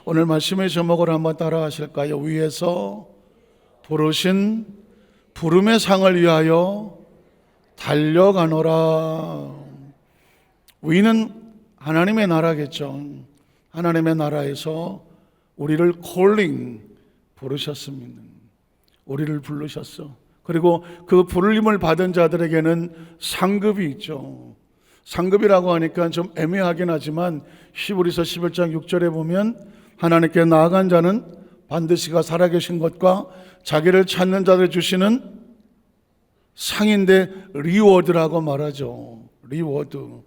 오늘 말씀의 제목을 한번 따라 하실까요? 위에서 부르신 부름의 상을 위하여 달려가노라. 위는 하나님의 나라겠죠. 하나님의 나라에서 우리를 콜링 부르셨습니다. 우리를 부르셨어. 그리고 그 부르림을 받은 자들에게는 상급이 있죠. 상급이라고 하니까 좀 애매하긴 하지만 히브리서 11장 6절에 보면 하나님께 나아간 자는 반드시 가 살아계신 것과 자기를 찾는 자들 주시는 상인데 리워드라고 말하죠. 리워드.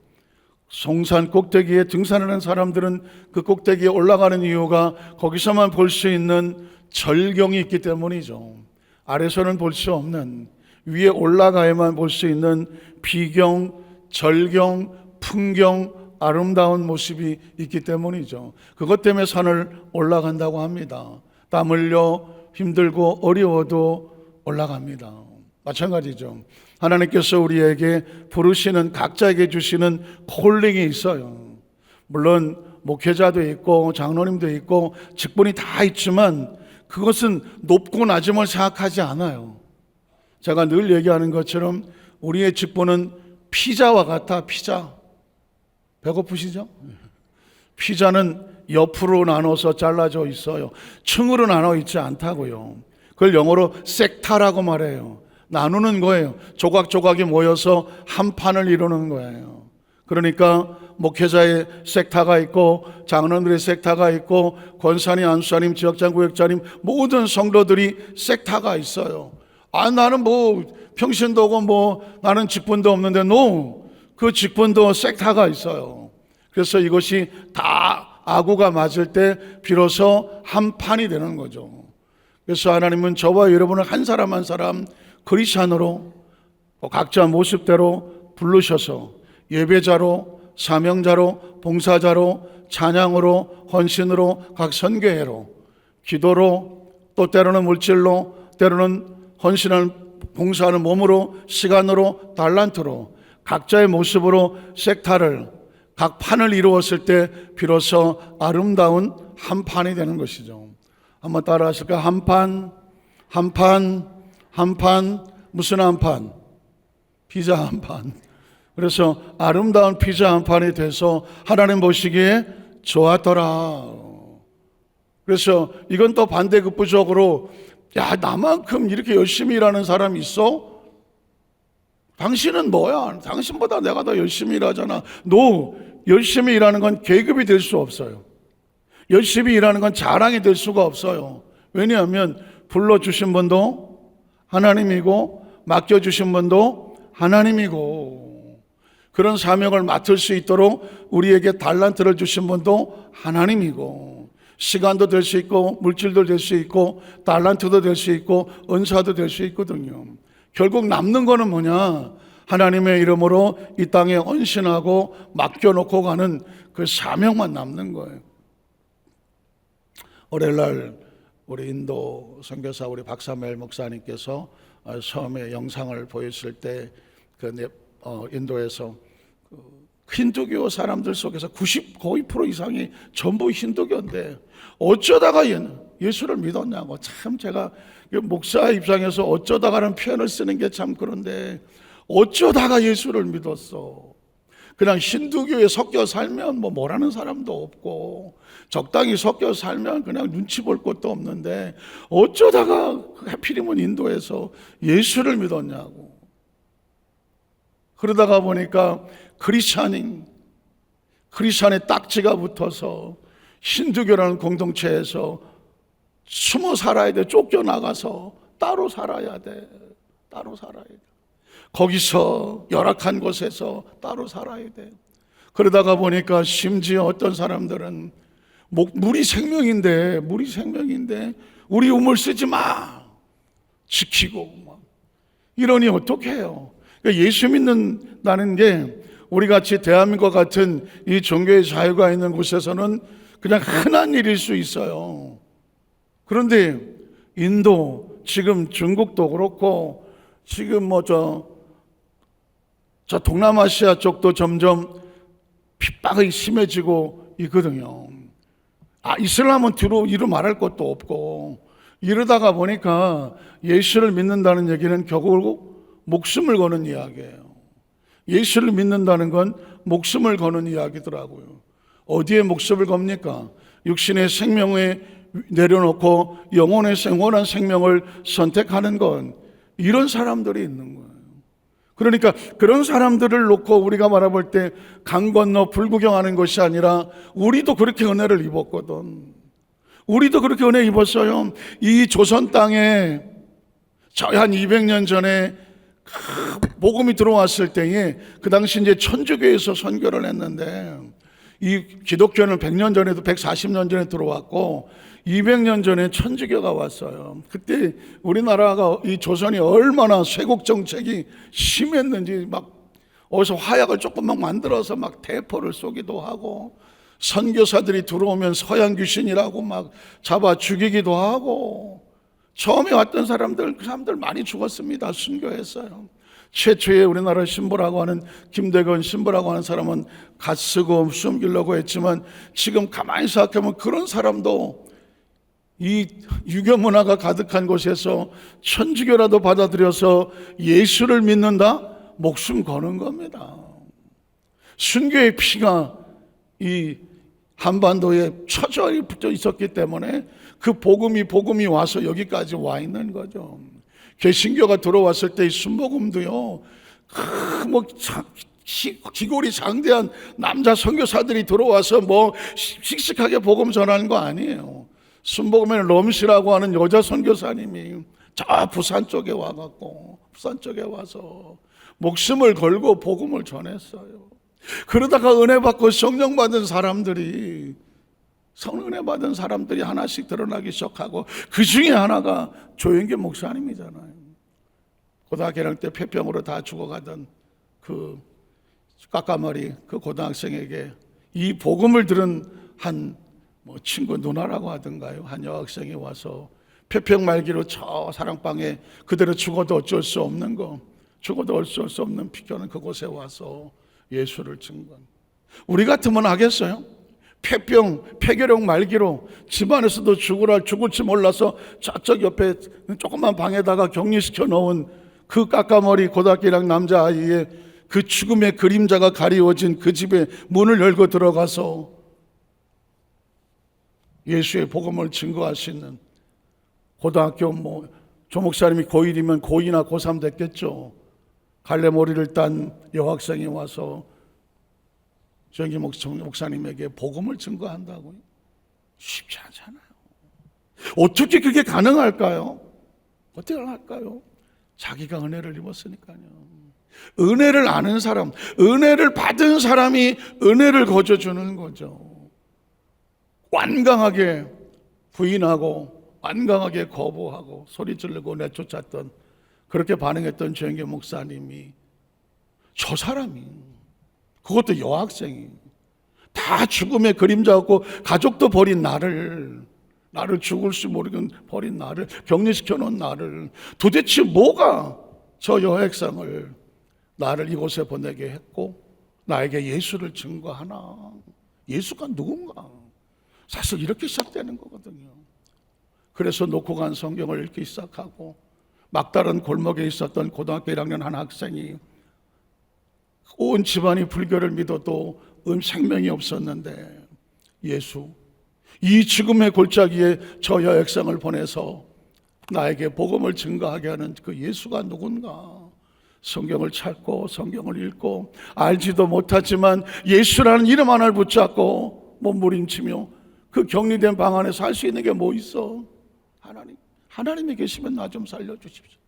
송산 꼭대기에 등산하는 사람들은 그 꼭대기에 올라가는 이유가 거기서만 볼 수 있는 절경이 있기 때문이죠. 아래서는 볼 수 없는, 위에 올라가야만 볼 수 있는 비경, 절경, 풍경, 아름다운 모습이 있기 때문이죠. 그것 때문에 산을 올라간다고 합니다. 땀 흘려 힘들고 어려워도 올라갑니다. 마찬가지죠. 하나님께서 우리에게 부르시는, 각자에게 주시는 콜링이 있어요. 물론 목회자도 있고 장로님도 있고 직분이 다 있지만 그것은 높고 낮음을 생각하지 않아요. 제가 늘 얘기하는 것처럼 우리의 직분은 피자와 같아. 피자. 배고프시죠? 피자는 옆으로 나눠서 잘라져 있어요. 층으로 나눠 있지 않다고요. 그걸 영어로 섹타라고 말해요. 나누는 거예요. 조각조각이 모여서 한 판을 이루는 거예요. 그러니까 목회자의 섹타가 있고 장로들의 섹타가 있고 권사님, 안수사님, 지역장, 구역장님 모든 성도들이 섹타가 있어요. 나는 뭐 평신도 오고 뭐 나는 직분도 없는데 그 직분도 섹타가 있어요. 그래서 이것이 다 아구가 맞을 때 비로소 한 판이 되는 거죠. 그래서 하나님은 저와 여러분을 한 사람 한 사람 크리스찬으로 각자 모습대로 부르셔서 예배자로, 사명자로, 봉사자로, 찬양으로, 헌신으로, 각 선교회로, 기도로, 또 때로는 물질로, 때로는 헌신하는 봉사하는 몸으로, 시간으로, 달란트로 각자의 모습으로 섹타를, 각 판을 이루었을 때 비로소 아름다운 한 판이 되는 것이죠. 한번 따라 하실까요? 한 판, 한 판, 한 판. 무슨 한 판? 피자 한 판. 그래서 아름다운 피자 한 판이 돼서 하나님 보시기에 좋았더라. 그래서 이건 또 반대급부적으로 나만큼 이렇게 열심히 일하는 사람이 있어? 당신은 뭐야? 당신보다 내가 더 열심히 일하잖아. 열심히 일하는 건 계급이 될 수 없어요. 열심히 일하는 건 자랑이 될 수가 없어요. 왜냐하면 불러주신 분도 하나님이고 맡겨주신 분도 하나님이고 그런 사명을 맡을 수 있도록 우리에게 달란트를 주신 분도 하나님이고 시간도 될 수 있고 물질도 될 수 있고 달란트도 될 수 있고 은사도 될 수 있거든요. 결국 남는 거는 뭐냐? 하나님의 이름으로 이 땅에 헌신하고 맡겨놓고 가는 그 사명만 남는 거예요. 월요일날 우리 인도 선교사 우리 박사멜 목사님께서 처음에 영상을 보였을 때 인도에서 힌두교 사람들 속에서 99% 이상이 전부 힌두교인데 어쩌다가 예수를 믿었냐고. 참 제가 목사 입장에서 어쩌다가라는 표현을 쓰는 게 참 그런데 어쩌다가 예수를 믿었어. 그냥 힌두교에 섞여 살면 뭐라는 사람도 없고 적당히 섞여 살면 그냥 눈치 볼 것도 없는데 어쩌다가 하필이면 인도에서 예수를 믿었냐고. 그러다가 보니까 크리스찬의 딱지가 붙어서 힌두교라는 공동체에서 숨어 살아야 돼. 쫓겨나가서 따로 살아야 돼. 따로 살아야 돼. 거기서 열악한 곳에서 따로 살아야 돼. 그러다가 보니까 심지어 어떤 사람들은 물이 생명인데 우리 우물 쓰지 마 지키고 이러니 어떻게 해요? 그러니까 예수 믿는다는 게 우리같이 대한민국 같은 이 종교의 자유가 있는 곳에서는 그냥 흔한 일일 수 있어요. 그런데 인도, 지금 중국도 그렇고 지금 저 동남아시아 쪽도 점점 핍박이 심해지고 있거든요. 이슬람은 뒤로 이루 말할 것도 없고, 이러다가 보니까 예수를 믿는다는 얘기는 결국 목숨을 거는 이야기예요. 예수를 믿는다는 건 목숨을 거는 이야기더라고요. 어디에 목숨을 겁니까? 육신의 생명에 내려놓고 영원한 생명을 선택하는 건 이런 사람들이 있는 거예요. 그러니까 그런 사람들을 놓고 우리가 바라볼 때 강 건너 불구경하는 것이 아니라 우리도 그렇게 은혜를 입었거든. 우리도 그렇게 은혜 입었어요. 이 조선 땅에 저희 한 200년 전에 복음이 들어왔을 때에 그 당시 이제 천주교에서 선교를 했는데, 이 기독교는 100년 전에도 140년 전에 들어왔고 200년 전에 천주교가 왔어요. 그때 우리나라가 이 조선이 얼마나 쇄국 정책이 심했는지, 막 어디서 화약을 조금만 만들어서 막 대포를 쏘기도 하고, 선교사들이 들어오면 서양 귀신이라고 막 잡아 죽이기도 하고, 처음에 왔던 사람들, 그 사람들 많이 죽었습니다. 순교했어요. 최초의 우리나라 신부라고 하는 김대건 신부라고 하는 사람은 갓 쓰고 숨기려고 했지만, 지금 가만히 생각하면 그런 사람도 이 유교 문화가 가득한 곳에서 천주교라도 받아들여서 예수를 믿는다? 목숨 거는 겁니다. 순교의 피가 이 한반도에 처절히 붙어 있었기 때문에 그 복음이 와서 여기까지 와 있는 거죠. 개신교가 들어왔을 때 이 순복음도요, 기골이 장대한 남자 선교사들이 들어와서 뭐 씩씩하게 복음 전하는 거 아니에요. 순복음에는 럼씨라고 하는 여자 선교사님이 저 부산 쪽에 와서 목숨을 걸고 복음을 전했어요. 그러다가 은혜 받고 성령 받은 사람들이 하나씩 드러나기 시작하고, 그 중에 하나가 조영기 목사님이잖아요. 고등학교 1학년 때 폐병으로 다 죽어가던 그 까까머리 그 고등학생에게 이 복음을 들은 한 친구 누나라고 하던가요, 한 여학생이 와서 폐병 말기로 저 사랑방에 그대로 죽어도 어쩔 수 없는 비켜는 그곳에 와서 예수를 증거한. 우리 같으면 하겠어요? 폐결핵 말기로 집안에서도 죽을지 몰라서 저쪽 옆에 조그만 방에다가 격리시켜 놓은 그 까까머리 고등학교 1학년 남자아이의 그 죽음의 그림자가 가리워진 그 집에 문을 열고 들어가서 예수의 복음을 증거할 수 있는, 고등학교 조 목사님이 고1이면 고2나 고3 됐겠죠. 갈래머리를 딴 여학생이 와서 정기 목사님에게 복음을 증거한다고요? 쉽지 않잖아요. 어떻게 그게 가능할까요? 어떻게 가능할까요? 자기가 은혜를 입었으니까요. 은혜를 아는 사람, 은혜를 받은 사람이 은혜를 거저주는 거죠. 완강하게 부인하고 완강하게 거부하고 소리 지르고 내쫓았던, 그렇게 반응했던 조영기 목사님이, 저 사람이, 그것도 여학생이 다 죽음의 그림자였고 가족도 버린 나를 죽을 수 모르는 버린 나를, 격리시켜 놓은 나를, 도대체 뭐가 저 여학생을 나를 이곳에 보내게 했고 나에게 예수를 증거하나? 예수가 누군가? 사실 이렇게 시작되는 거거든요. 그래서 놓고 간 성경을 읽기 시작하고, 막다른 골목에 있었던 고등학교 1학년 한 학생이 온 집안이 불교를 믿어도 생명이 없었는데, 예수, 이 죽음의 골짜기에 저 여학생을 보내서 나에게 복음을 증거하게 하는 그 예수가 누군가? 성경을 찾고 성경을 읽고 알지도 못하지만 예수라는 이름 하나를 붙잡고 몸부림치며 그 격리된 방 안에서 할 수 있는 게 뭐 있어? 하나님이 계시면 나 좀 살려주십시오.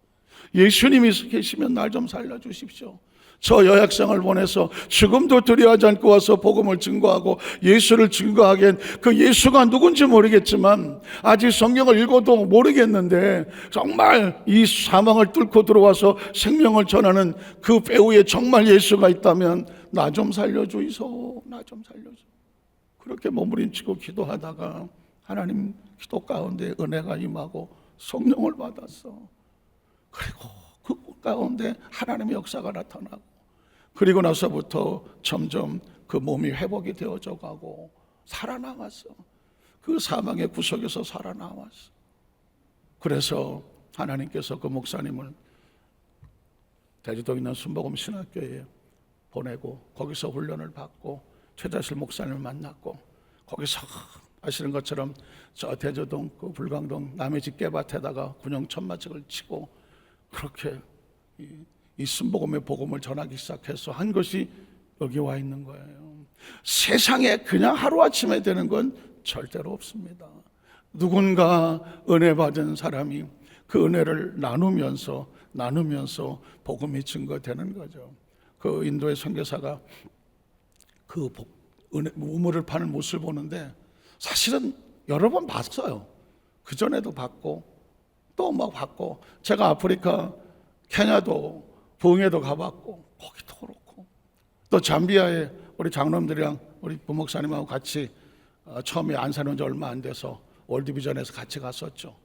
예수님이 계시면 날 좀 살려주십시오. 저 여학생을 보내서 죽음도 두려워하지 않고 와서 복음을 증거하고 예수를 증거하기엔 그 예수가 누군지 모르겠지만, 아직 성경을 읽어도 모르겠는데 정말 이 사망을 뚫고 들어와서 생명을 전하는 그 배후에 정말 예수가 있다면 나 좀 살려주이소, 나 좀 살려줘. 그렇게 몸부림치고 기도하다가 하나님 기도 가운데 은혜가 임하고 성령을 받았어. 그리고 그 가운데 하나님의 역사가 나타나고, 그리고 나서부터 점점 그 몸이 회복이 되어져 가고 살아나갔어. 그 사망의 구석에서 살아나왔어. 그래서 하나님께서 그 목사님을 제주도에 있는 순복음 신학교에 보내고 거기서 훈련을 받고 최자실 목사님을 만났고 거기서 아시는 것처럼 저 대저동 그 불광동 남의 집 깨밭에다가 군용 천마책을 치고 그렇게 이 순복음의 복음을 전하기 시작해서 한 것이 여기 와 있는 거예요. 세상에 그냥 하루아침에 되는 건 절대로 없습니다. 누군가 은혜 받은 사람이 그 은혜를 나누면서 복음이 증거되는 거죠. 그 인도의 선교사가 그 우물을 파는 모습을 보는데 사실은 여러 번 봤어요. 그 전에도 봤고 또 막 봤고, 제가 아프리카 케냐도 부흥회도 가봤고 거기도 그렇고, 또 잠비아에 우리 장로님들이랑 우리 부목사님하고 같이 처음에 안산 온 지 얼마 안 돼서 월드비전에서 같이 갔었죠.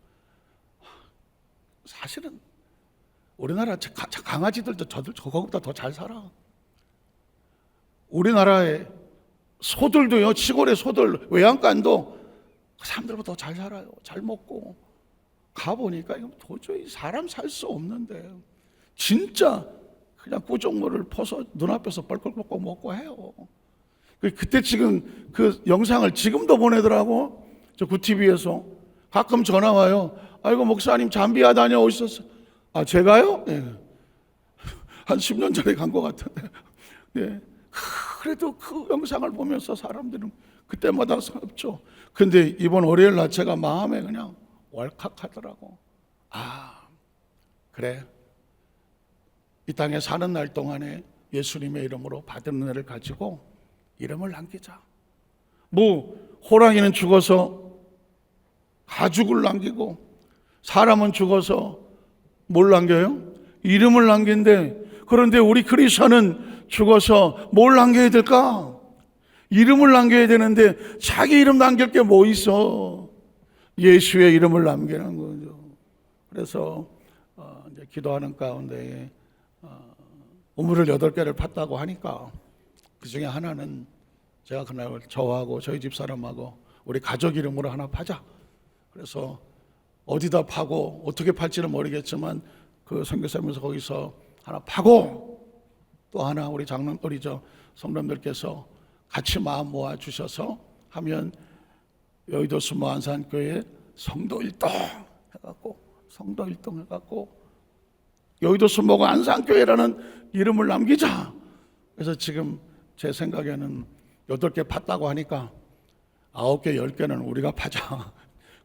사실은 우리나라 강아지들도 저거보다 더 잘 살아. 우리나라의 소들도요, 시골의 소들, 외양간도 그 사람들보다 더 잘 살아요. 잘 먹고. 가보니까 이거 도저히 사람 살 수 없는데, 진짜 그냥 구정물을 퍼서 눈앞에서 뻘뻘뻘 먹고 해요. 그때 지금 그 영상을 지금도 보내더라고. 저 구TV에서 가끔 전화 와요. 아이고 목사님 잠비아 다녀오셨어. 아 제가요? 네. 한 10년 전에 간 것 같은데. 네. 그래도 그 영상을 보면서 사람들은 그때마다 없죠. 근데 이번 월요일 날 제가 마음에 그냥 왈칵하더라고. 아 그래, 이 땅에 사는 날 동안에 예수님의 이름으로 받은 은혜를 가지고 이름을 남기자. 뭐 호랑이는 죽어서 가죽을 남기고 사람은 죽어서 뭘 남겨요? 이름을 남긴데, 그런데 우리 그리스도는 죽어서 뭘 남겨야 될까? 이름을 남겨야 되는데 자기 이름 남길 게 뭐 있어? 예수의 이름을 남기는 거죠. 그래서 이제 기도하는 가운데 우물을 8개를 팠다고 하니까 그 중에 하나는 제가 그날 저하고 저희 집 사람하고 우리 가족 이름으로 하나 파자. 그래서 어디다 파고 어떻게 팔지는 모르겠지만 그 선교사면서 거기서 하나 파고, 또 하나 우리 성도님들께서 같이 마음 모아 주셔서 하면 여의도 수모 안산교회 성도 일동 해갖고 여의도 수모가 안산교회라는 이름을 남기자. 그래서 지금 제 생각에는 8개 팠다고 하니까 9개, 10개는 우리가 파자.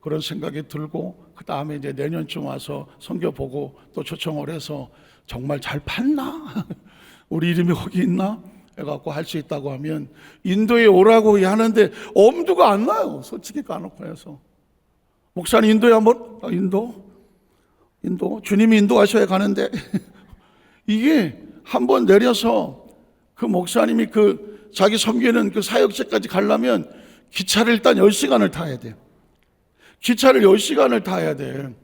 그런 생각이 들고, 그 다음에 이제 내년쯤 와서 선교 보고 또 초청을 해서 정말 잘 팠나? 우리 이름이 거기 있나? 해갖고 할 수 있다고 하면 인도에 오라고 하는데 엄두가 안 나요. 솔직히 까놓고 해서. 목사님 인도에 한번, 인도? 주님이 인도하셔야 가는데. 이게 한번 내려서 그 목사님이 그 자기 섬기는 그 사역지까지 가려면 기차를 일단 10시간을 타야 돼요. 기차를 10시간을 타야 돼.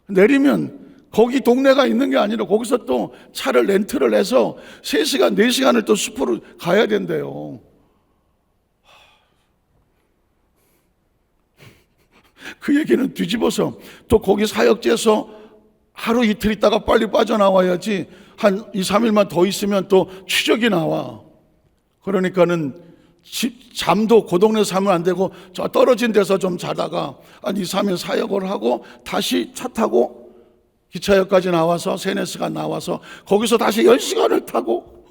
내리면 거기 동네가 있는 게 아니라 거기서 또 차를 렌트를 해서 3시간, 4시간을 또 숲으로 가야 된대요. 그 얘기는 뒤집어서 또 거기 사역지에서 하루 이틀 있다가 빨리 빠져나와야지 한 2, 3일만 더 있으면 또 추적이 나와. 그러니까는 잠도 그 동네에서 하면 안 되고 저 떨어진 데서 좀 자다가 한 2, 3일 사역을 하고 다시 차 타고 기차역까지 나와서 3, 4시간 나와서 거기서 다시 10시간을 타고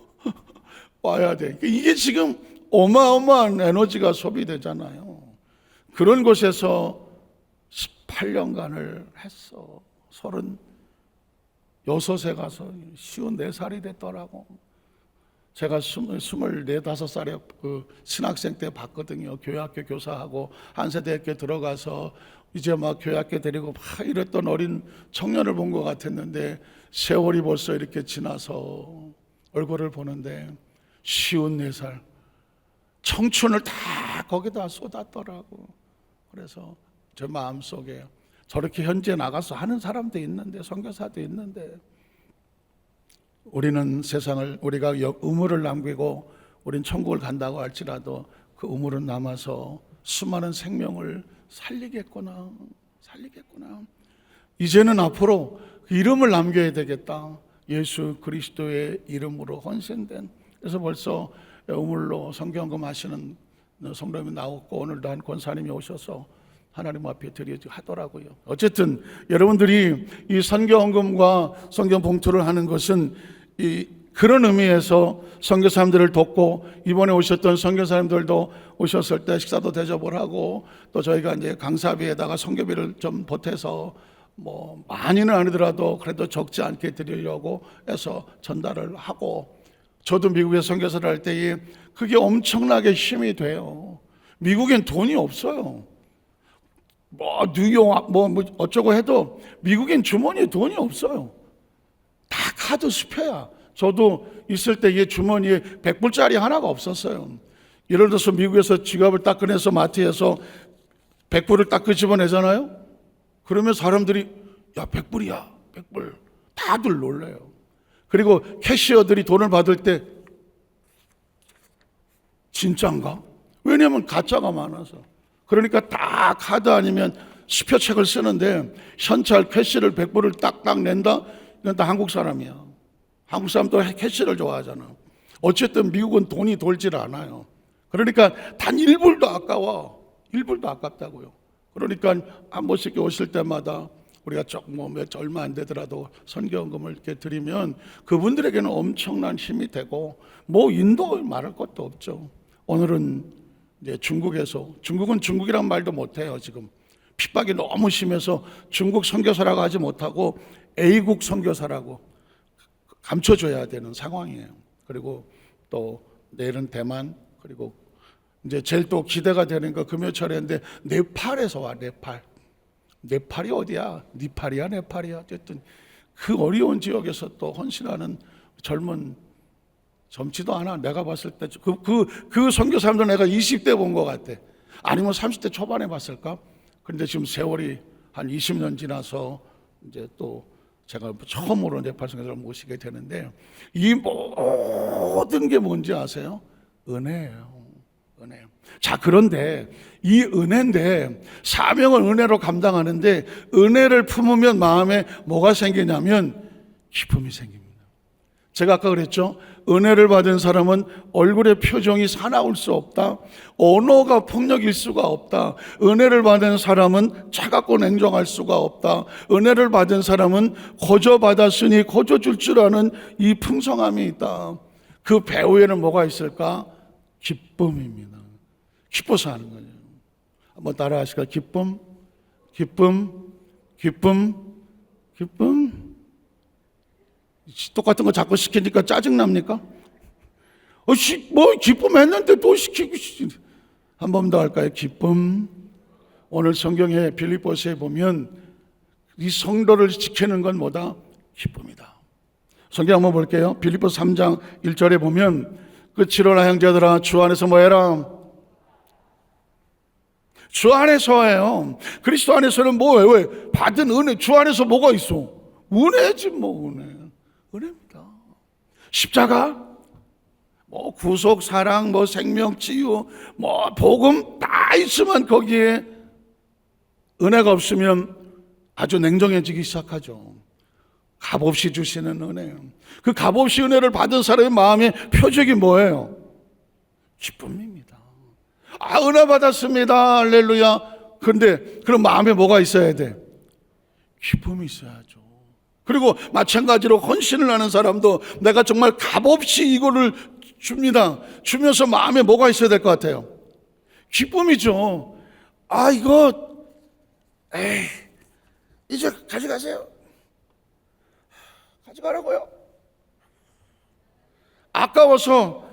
와야 돼. 이게 지금 어마어마한 에너지가 소비되잖아요. 그런 곳에서 18년간을 했어. 36에 가서 54살이 됐더라고. 제가 24, 5살에 그 신학생 때 봤거든요. 교회학교 교사하고 한세대학교 들어가서 이제 막 교회학교 데리고 막 이랬던 어린 청년을 본 것 같았는데 세월이 벌써 이렇게 지나서 얼굴을 보는데 54살 청춘을 다 거기다 쏟았더라고. 그래서 제 마음속에 저렇게 현지에 나가서 하는 사람도 있는데, 선교사도 있는데, 우리는 세상을, 우리가 우물을 남기고 우린 천국을 간다고 할지라도 그 우물은 남아서 수많은 생명을 살리겠구나. 이제는 앞으로 그 이름을 남겨야 되겠다. 예수 그리스도의 이름으로 헌신된. 그래서 벌써 우물로 성경금 하시는 성도님이 나왔고, 오늘도 한 권사님이 오셔서 하나님 앞에 드리지 하더라고요. 어쨌든 여러분들이 이 선교헌금과 성경 봉투를 하는 것은 그런 의미에서 선교사님들을 돕고, 이번에 오셨던 선교사님들도 오셨을 때 식사도 대접을 하고, 또 저희가 이제 강사비에다가 선교비를 좀 보태서 뭐 많이는 아니더라도 그래도 적지 않게 드리려고 해서 전달을 하고, 저도 미국에 선교사를 할 때에 그게 엄청나게 힘이 돼요. 미국엔 돈이 없어요. 뭐 뉴욕 뭐 어쩌고 해도 미국엔 주머니에 돈이 없어요. 다 카드 수표야. 저도 있을 때 주머니에 100불짜리 하나가 없었어요. 예를 들어서 미국에서 지갑을 딱 꺼내서 마트에서 100불을 딱 집어내잖아요. 그러면 사람들이 야 100불이야 100불 다들 놀래요. 그리고 캐시어들이 돈을 받을 때 진짜인가? 왜냐하면 가짜가 많아서. 그러니까 다 카드 아니면 수표책을 쓰는데, 현찰 캐시를 100불을 딱딱 낸다? 이건 다 한국 사람이야. 한국 사람도 캐시를 좋아하잖아. 어쨌든 미국은 돈이 돌질 않아요. 그러니까 단 1불도 아까워. 1불도 아깝다고요. 그러니까 한 번씩 오실 때마다 우리가 얼마 안 되더라도 선교헌금을 이렇게 드리면 그분들에게는 엄청난 힘이 되고, 뭐 인도 말할 것도 없죠. 오늘은 이제 중국은 중국이란 말도 못해요. 지금 핍박이 너무 심해서 중국 선교사라고 하지 못하고 A국 선교사라고 감춰줘야 되는 상황이에요. 그리고 또 내일은 대만, 그리고 이제 제일 또 기대가 되는 거 금요철인데 네팔에서 와. 네팔이 어디야? 니팔이야 네팔이야. 어쨌든 그 어려운 지역에서 또 헌신하는 젊지도 않아. 내가 봤을 때 그 선교사람도 내가 20대 본 것 같아. 아니면 30대 초반에 봤을까? 그런데 지금 세월이 한 20년 지나서 이제 또 제가 처음으로 네팔 선교사를 모시게 되는데, 이 모든 게 뭔지 아세요? 은혜예요. 은혜. 자, 그런데 이 은혜인데, 사명을 은혜로 감당하는데, 은혜를 품으면 마음에 뭐가 생기냐면 기쁨이 생깁니다. 제가 아까 그랬죠. 은혜를 받은 사람은 얼굴의 표정이 사나울 수 없다. 언어가 폭력일 수가 없다. 은혜를 받은 사람은 차갑고 냉정할 수가 없다. 은혜를 받은 사람은 거저 받았으니 거저 줄 줄 아는 이 풍성함이 있다. 그 배후에는 뭐가 있을까? 기쁨입니다. 기뻐서 하는 거예요. 한번 따라 하실까요? 기쁨, 기쁨, 기쁨, 기쁨. 똑같은 거 자꾸 시키니까 짜증납니까? 뭐 기쁨했는데 또 시키고. 한 번 더 할까요? 기쁨. 오늘 성경에 빌립보서에 보면 이 성도를 지키는 건 뭐다? 기쁨이다. 성경 한번 볼게요. 빌립보서 3장 1절에 보면 끝이로나 형제들아 주 안에서 뭐해라? 주 안에서 해요. 그리스도 안에서는 뭐예요? 왜? 받은 은혜. 주 안에서 뭐가 있어? 은혜지 뭐. 은혜입니다. 십자가, 뭐 구속, 사랑, 뭐 생명, 치유, 뭐 복음 다 있으면 거기에 은혜가 없으면 아주 냉정해지기 시작하죠. 값없이 주시는 은혜. 그 값없이 은혜를 받은 사람의 마음의 표적이 뭐예요? 기쁨입니다. 아, 은혜 받았습니다. 할렐루야. 그런데 그런 마음에 뭐가 있어야 돼? 기쁨이 있어야죠. 그리고 마찬가지로 헌신을 하는 사람도 내가 정말 값없이 이거를 줍니다. 주면서 마음에 뭐가 있어야 될 것 같아요? 기쁨이죠. 아, 이거 이제 가져가세요. 가져가라고요. 아까워서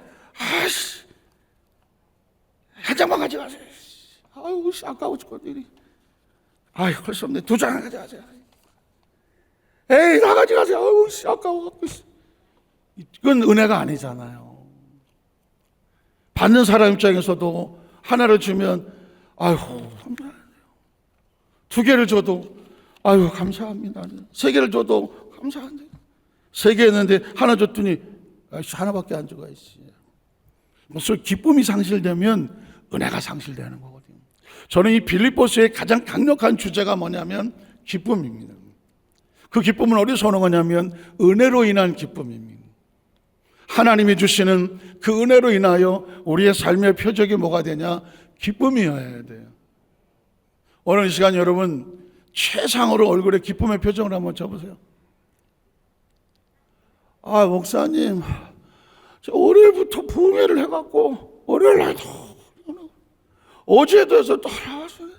한 장만 가져가세요. 아유, 아까워 죽겠네. 아유, 할 수 없네. 2장 가져가세요. 에이, 다 가져가세요. 아유, 아까워. 이건 은혜가 아니잖아요. 받는 사람 입장에서도 하나를 주면 아유, 감사해요. 2개를 줘도 아유, 감사합니다. 3개를 줘도 감사한데. 3개 했는데 하나 줬더니 아이씨, 하나밖에 안 줘가 있어. 무슨 기쁨이 상실되면 은혜가 상실되는 거거든요. 저는 이 빌립보서의 가장 강력한 주제가 뭐냐면 기쁨입니다. 그 기쁨은 어디서 오는 거냐면 은혜로 인한 기쁨입니다. 하나님이 주시는 그 은혜로 인하여 우리의 삶의 표적이 뭐가 되냐? 기쁨이어야 돼요. 오늘 이 시간 여러분 최상으로 얼굴에 기쁨의 표정을 한번 쳐보세요. 아, 목사님, 저 월요일부터 부흥회를 해갖고 월요일날도 어제도 해서 또 알아왔어야 돼요.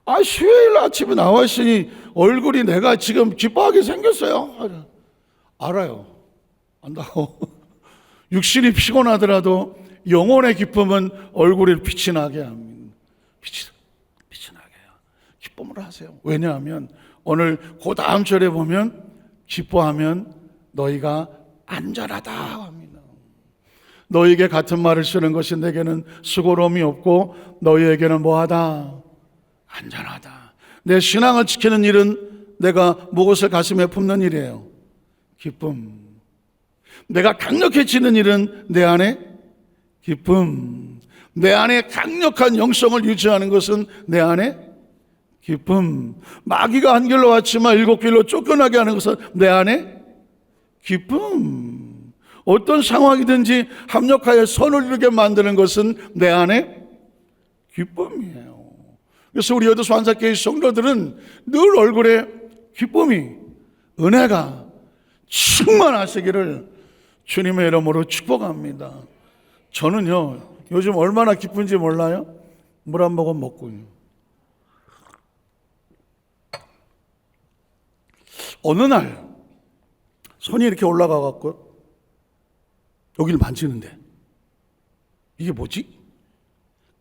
아, 수요일 아침에 나와 있으니 얼굴이 내가 지금 기뻐하게 생겼어요. 알아요. 안다고. 육신이 피곤하더라도 영혼의 기쁨은 얼굴에 빛이 나게 합니다. 빛이 나게 해요. 기쁨을 하세요. 왜냐하면 오늘 그 다음 절에 보면 기뻐하면 너희가 안전하다 합니다. 너희에게 같은 말을 쓰는 것이 내게는 수고로움이 없고 너희에게는 뭐하다? 안전하다. 내 신앙을 지키는 일은 내가 무엇을 가슴에 품는 일이에요? 기쁨. 내가 강력해지는 일은 내 안에 기쁨. 내 안에 강력한 영성을 유지하는 것은 내 안에 기쁨. 마귀가 한 길로 왔지만 일곱 길로 쫓겨나게 하는 것은 내 안에 기쁨. 어떤 상황이든지 합력하여 선을 이루게 만드는 것은 내 안에 기쁨이에요. 그래서 우리 여도수 한사교회 성도들은 늘 얼굴에 기쁨이, 은혜가 충만하시기를 주님의 이름으로 축복합니다. 저는요 요즘 얼마나 기쁜지 몰라요? 물 한 모금 먹고요. 어느 날 손이 이렇게 올라가 갖고 여기를 만지는데 이게 뭐지?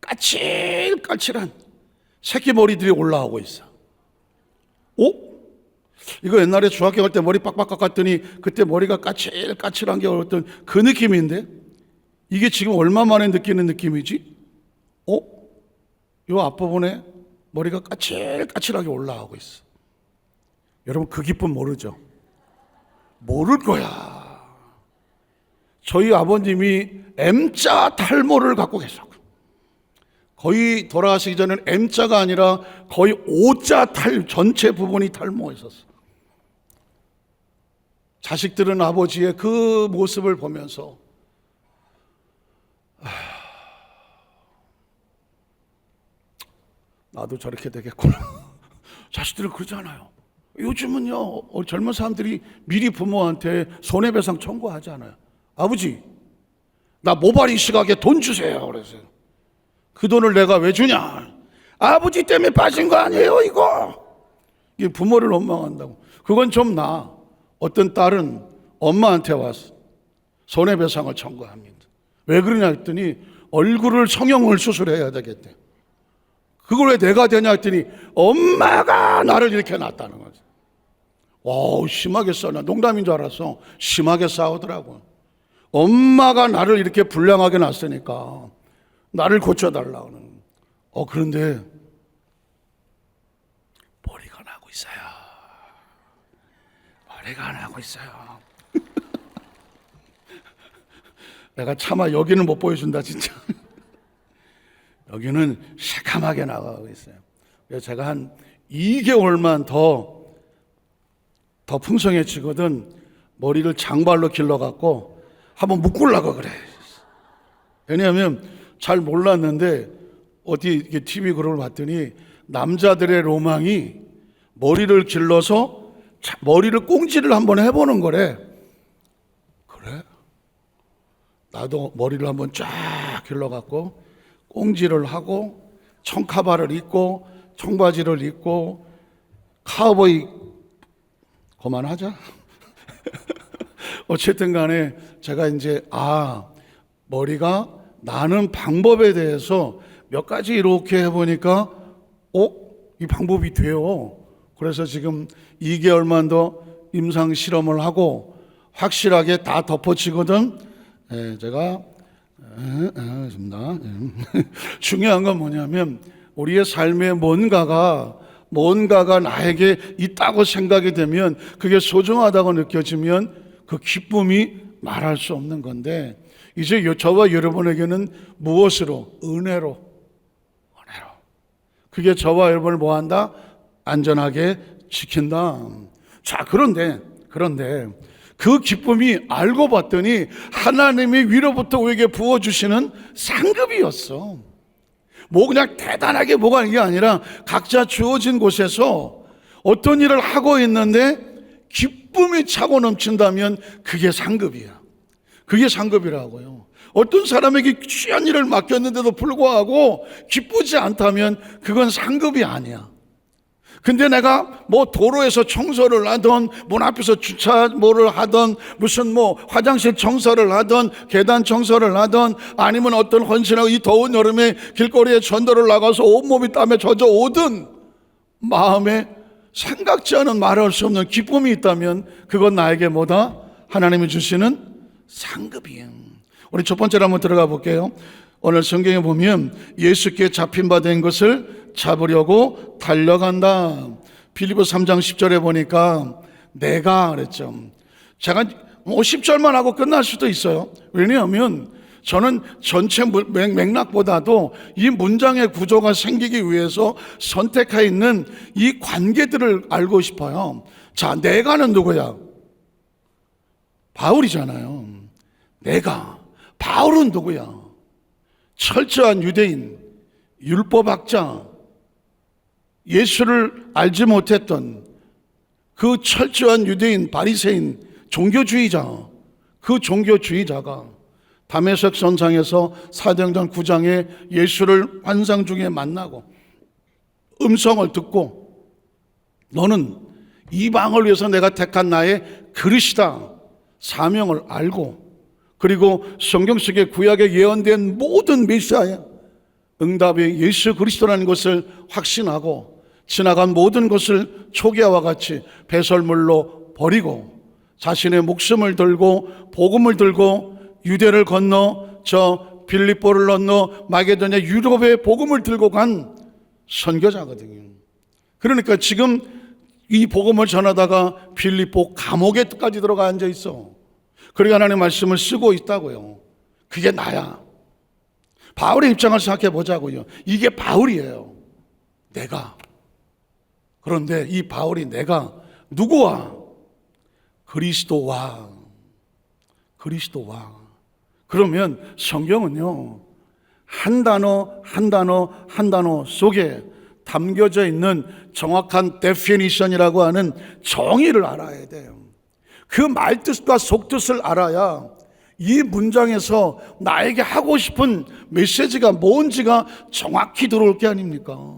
까칠까칠한 새끼 머리들이 올라오고 있어. 오? 이거 옛날에 중학교 갈 때 머리 빡빡 깎았더니 그때 머리가 까칠까칠한 게 어떤 그 느낌인데 이게 지금 얼마 만에 느끼는 느낌이지? 이 앞부분에 머리가 까칠까칠하게 올라오고 있어. 여러분 그 기쁨 모르죠? 모를 거야. 저희 아버님이 M자 탈모를 갖고 계셨고 거의 돌아가시기 전에는 M자가 아니라 거의 O자 전체 부분이 탈모했었어. 자식들은 아버지의 그 모습을 보면서 나도 저렇게 되겠구나. 자식들은 그러잖아요. 요즘은요 젊은 사람들이 미리 부모한테 손해배상 청구하잖아요. 아버지, 나 모발이 시각에 돈 주세요. 그래서 그 돈을 내가 왜 주냐? 아버지 때문에 빠진 거 아니에요 이거. 이게 부모를 원망한다고. 그건 좀 나아. 어떤 딸은 엄마한테 와서 손해배상을 청구합니다. 왜 그러냐 했더니 얼굴을 성형을 수술해야 되겠대. 그걸 왜 내가 되냐 했더니 엄마가 나를 이렇게 낳았다는 거지. 심하게 싸우나. 농담인 줄 알았어. 심하게 싸우더라고요. 엄마가 나를 이렇게 불량하게 낳았으니까 나를 고쳐달라고는. 그런데 머리가 나고 있어요. 머리가 나고 있어요. 내가 차마 여기는 못 보여준다 진짜. 여기는 새카맣게 나가고 있어요. 그래서 제가 한 2개월만 더 풍성해지거든 머리를 장발로 길러갖고 한번 묶으려고 그래. 왜냐하면 잘 몰랐는데 어디 이렇게 TV 그걸 봤더니 남자들의 로망이 머리를 길러서 머리를 꽁지를 한번 해보는 거래. 그래? 나도 머리를 한번 쫙 길러갖고 꽁지를 하고 청카바를 입고 청바지를 입고 카우보이 그만하자. 어쨌든 간에 제가 이제 머리가 나는 방법에 대해서 몇 가지 이렇게 해보니까 이 방법이 돼요. 그래서 지금 2개월만 더 임상 실험을 하고 확실하게 다 덮어지거든. 제가 중요한 건 뭐냐면 우리의 삶에 뭔가가 나에게 있다고 생각이 되면 그게 소중하다고 느껴지면 그 기쁨이 말할 수 없는 건데 이제 저와 여러분에게는 무엇으로? 은혜로. 그게 저와 여러분을 뭐한다? 안전하게 지킨다. 자, 그런데 그 기쁨이 알고 봤더니 하나님이 위로부터 우리에게 부어주시는 상급이었어. 뭐 그냥 대단하게 뭐가 이게 아니라 각자 주어진 곳에서 어떤 일을 하고 있는데 기쁨이 차고 넘친다면 그게 상급이야. 그게 상급이라고요. 어떤 사람에게 귀한 일을 맡겼는데도 불구하고 기쁘지 않다면 그건 상급이 아니야. 근데 내가 뭐 도로에서 청소를 하던, 문 앞에서 주차 뭐를 하던, 무슨 뭐 화장실 청소를 하던, 계단 청소를 하던, 아니면 어떤 헌신하고 이 더운 여름에 길거리에 전도를 나가서 온몸이 땀에 젖어 오든 마음에 생각지 않은 말할 수 없는 기쁨이 있다면 그건 나에게 뭐다? 하나님이 주시는 상급이에요. 우리 첫 번째로 한번 들어가 볼게요. 오늘 성경에 보면 예수께 잡힌 바 된 것을 잡으려고 달려간다. 빌립보서 3장 10절에 보니까 내가 그랬죠. 제가 10절만 하고 끝날 수도 있어요. 왜냐하면 저는 전체 맥락보다도 이 문장의 구조가 생기기 위해서 선택해 있는 이 관계들을 알고 싶어요. 자, 내가는 누구야? 바울이잖아요. 내가. 바울은 누구야? 철저한 유대인, 율법학자, 예수를 알지 못했던 그 철저한 유대인, 바리새인, 종교주의자, 그 종교주의자가 다메섹 선상에서 사도행전 9장에 예수를 환상 중에 만나고 음성을 듣고 너는 이방을 위해서 내가 택한 나의 그릇이다 사명을 알고, 그리고 성경 속에 구약에 예언된 모든 메시아의 응답이 예수 그리스도라는 것을 확신하고 지나간 모든 것을 초기화와 같이 배설물로 버리고 자신의 목숨을 들고 복음을 들고 유대를 건너 저 빌립보를 건너 마게도냐 유럽의 복음을 들고 간 선교자거든요. 그러니까 지금 이 복음을 전하다가 빌립보 감옥에까지 들어가 앉아 있어. 그리고 하나님의 말씀을 쓰고 있다고요. 그게 나야. 바울의 입장을 생각해 보자고요. 이게 바울이에요. 내가. 그런데 이 바울이 내가 누구와? 그리스도와. 그리스도와. 그러면 성경은요, 한 단어 한 단어 한 단어 속에 담겨져 있는 정확한 데피니션이라고 하는 정의를 알아야 돼요. 그 말뜻과 속뜻을 알아야 이 문장에서 나에게 하고 싶은 메시지가 뭔지가 정확히 들어올 게 아닙니까?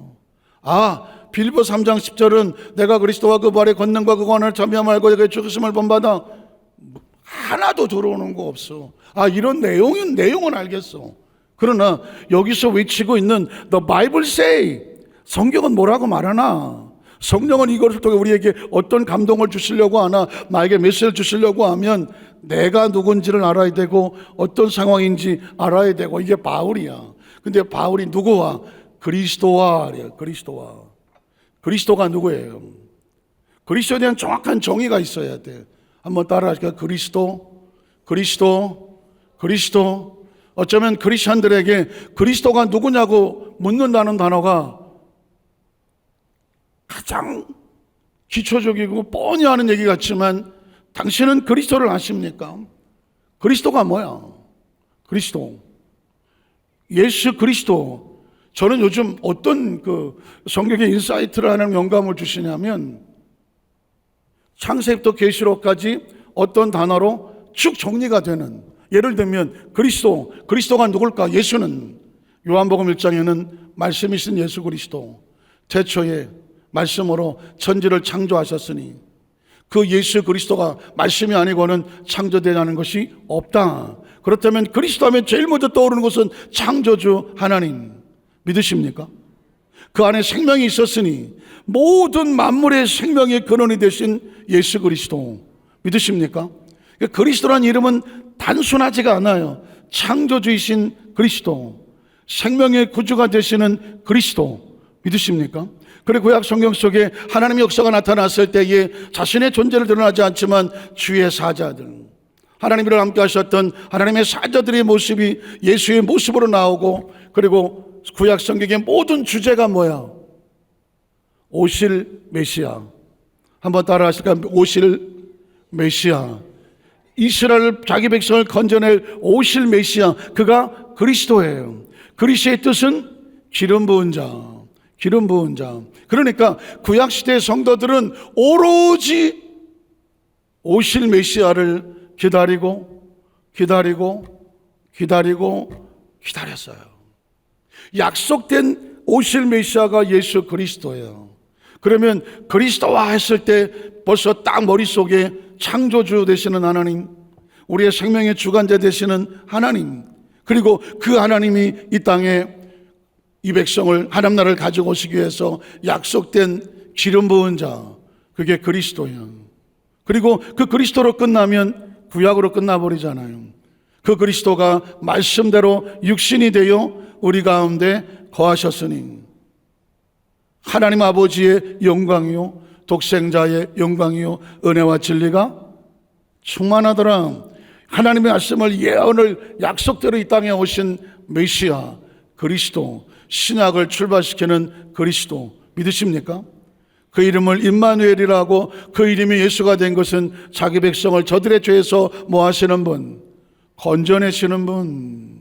아, 빌립보 3장 10절은 내가 그리스도와 그 부활의 권능과 그 권한을 참여함을 알고 그의 죽으심을 본받아. 하나도 들어오는 거 없어. 아, 이런 내용은 알겠어. 그러나 여기서 외치고 있는 The Bible say, 성경은 뭐라고 말하나? 성령은 이것을 통해 우리에게 어떤 감동을 주시려고 하나, 나에게 메시지를 주시려고 하면 내가 누군지를 알아야 되고 어떤 상황인지 알아야 되고, 이게 바울이야. 근데 바울이 누구와? 그리스도와. 그리스도와. 그리스도가 누구예요? 그리스도에 대한 정확한 정의가 있어야 돼. 한번 따라 하실까요? 그리스도, 그리스도, 그리스도. 어쩌면 크리스천들에게 그리스도가 누구냐고 묻는다는 단어가 가장 기초적이고 뻔히 하는 얘기 같지만, 당신은 그리스도를 아십니까? 그리스도가 뭐야? 그리스도. 예수 그리스도. 저는 요즘 어떤 성경의 인사이트를 하는 영감을 주시냐면, 창세기부터 계시록까지 어떤 단어로 쭉 정리가 되는, 예를 들면 그리스도, 그리스도가 누굴까? 예수는 요한복음 1장에는 말씀이신 예수 그리스도, 태초에 말씀으로 천지를 창조하셨으니 그 예수 그리스도가 말씀이 아니고는 창조되지 것이 없다. 그렇다면 그리스도 하면 제일 먼저 떠오르는 것은 창조주 하나님. 믿으십니까? 그 안에 생명이 있었으니 모든 만물의 생명의 근원이 되신 예수 그리스도. 믿으십니까? 그리스도라는 이름은 단순하지가 않아요. 창조주이신 그리스도, 생명의 구주가 되시는 그리스도. 믿으십니까? 그리고 구약 성경 속에 하나님의 역사가 나타났을 때에 자신의 존재를 드러나지 않지만 주의 사자들, 하나님이랑 함께 하셨던 하나님의 사자들의 모습이 예수의 모습으로 나오고, 그리고 구약 성경의 모든 주제가 뭐야? 오실 메시아. 한번 따라 하실까요? 오실 메시아. 이스라엘 자기 백성을 건져낼 오실 메시아, 그가 그리스도예요. 그리스도의 뜻은 기름 부은 자, 기름 부은 자. 그러니까 구약시대의 성도들은 오로지 오실 메시아를 기다렸어요. 약속된 오실 메시아가 예수 그리스도예요. 그러면 그리스도와 했을 때 벌써 딱 머릿속에 창조주 되시는 하나님, 우리의 생명의 주관자 되시는 하나님, 그리고 그 하나님이 이 땅에 이 백성을 하나님 나라를 가지고 오시기 위해서 약속된 기름 부은 자, 그게 그리스도예요. 그리고 그 그리스도로 끝나면 구약으로 끝나버리잖아요. 그 그리스도가 말씀대로 육신이 되어 우리 가운데 거하셨으니 하나님 아버지의 영광이요 독생자의 영광이요 은혜와 진리가 충만하더라. 하나님의 말씀을 예언을 약속대로 이 땅에 오신 메시아 그리스도, 신약을 출발시키는 그리스도 믿으십니까? 그 이름을 임마누엘이라고, 그 이름이 예수가 된 것은 자기 백성을 저들의 죄에서 뭐 하시는 분? 건져내시는 분.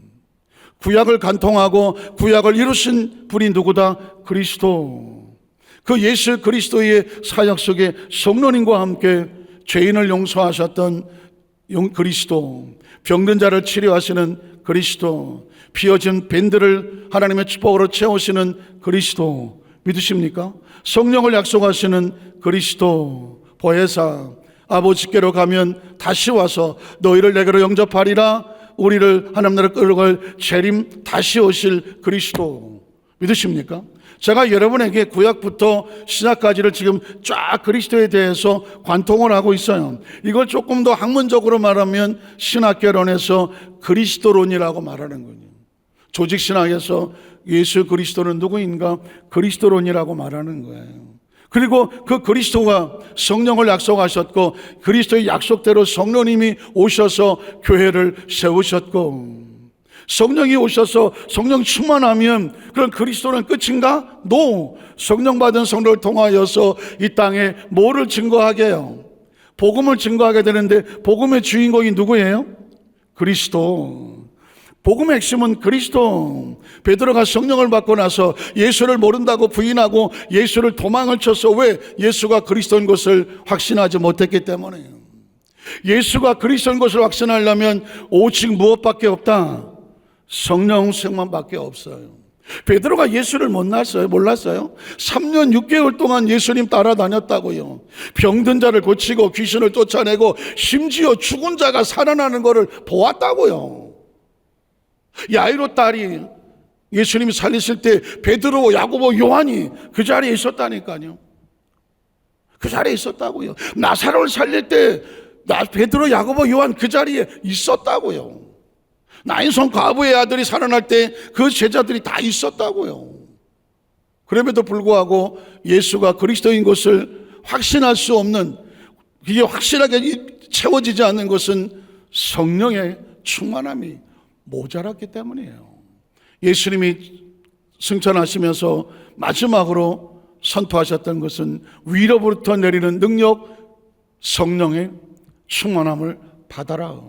구약을 간통하고 구약을 이루신 분이 누구다? 그리스도. 그 예수 그리스도의 사역 속에 성령님과 함께 죄인을 용서하셨던 그리스도, 병든 자를 치료하시는 그리스도, 비어진 밴드를 하나님의 축복으로 채우시는 그리스도 믿으십니까? 성령을 약속하시는 그리스도, 보혜사, 아버지께로 가면 다시 와서 너희를 내게로 영접하리라. 우리를 하나님 나라로 끌어갈 재림 다시 오실 그리스도 믿으십니까? 제가 여러분에게 구약부터 신약까지를 지금 쫙 그리스도에 대해서 관통을 하고 있어요. 이걸 조금 더 학문적으로 말하면 신학개론에서 그리스도론이라고 말하는 거예요. 조직신학에서 예수 그리스도는 누구인가? 그리스도론이라고 말하는 거예요. 그리고 그 그리스도가 성령을 약속하셨고 그리스도의 약속대로 성령님이 오셔서 교회를 세우셨고, 성령이 오셔서 성령 충만하면 그런 그리스도는 끝인가? No. 성령 받은 성도를 통하여서 이 땅에 뭐를 증거하게 해요? 복음을 증거하게 되는데 복음의 주인공이 누구예요? 그리스도. 복음의 핵심은 그리스도. 베드로가 성령을 받고 나서 예수를 모른다고 부인하고 예수를 도망을 쳤어. 왜? 예수가 그리스도인 것을 확신하지 못했기 때문에요. 예수가 그리스도인 것을 확신하려면 오직 무엇밖에 없다? 성령 생만밖에 없어요. 베드로가 예수를 몰랐어요? 3년 6개월 동안 예수님 따라다녔다고요. 병든 자를 고치고 귀신을 쫓아내고 심지어 죽은 자가 살아나는 것을 보았다고요. 야이로 딸이 예수님이 살리실 때 베드로, 야고보, 요한이 그 자리에 있었다니까요. 그 자리에 있었다고요. 나사로를 살릴 때 베드로, 야고보, 요한 그 자리에 있었다고요. 나인성 과부의 아들이 살아날 때 그 제자들이 다 있었다고요. 그럼에도 불구하고 예수가 그리스도인 것을 확신할 수 없는, 이게 확실하게 채워지지 않는 것은 성령의 충만함이 모자랐기 때문이에요. 예수님이 승천하시면서 마지막으로 선포하셨던 것은 위로부터 내리는 능력, 성령의 충만함을 받아라.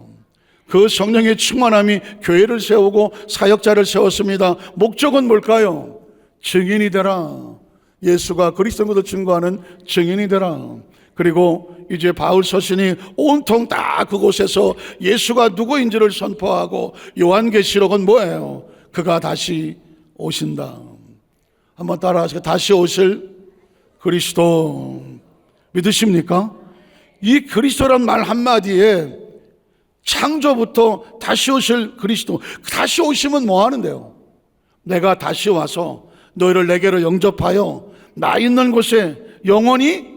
그 성령의 충만함이 교회를 세우고 사역자를 세웠습니다. 목적은 뭘까요? 증인이 되라. 예수가 그리스도인 것을 증거하는 증인이 되라. 그리고 이제 바울 서신이 온통 다 그곳에서 예수가 누구인지를 선포하고, 요한계시록은 뭐예요? 그가 다시 오신다. 한번 따라하시고, 다시 오실 그리스도 믿으십니까? 이 그리스도란 말 한마디에 창조부터 다시 오실 그리스도, 다시 오시면 뭐 하는데요? 내가 다시 와서 너희를 내게로 영접하여 나 있는 곳에 영원히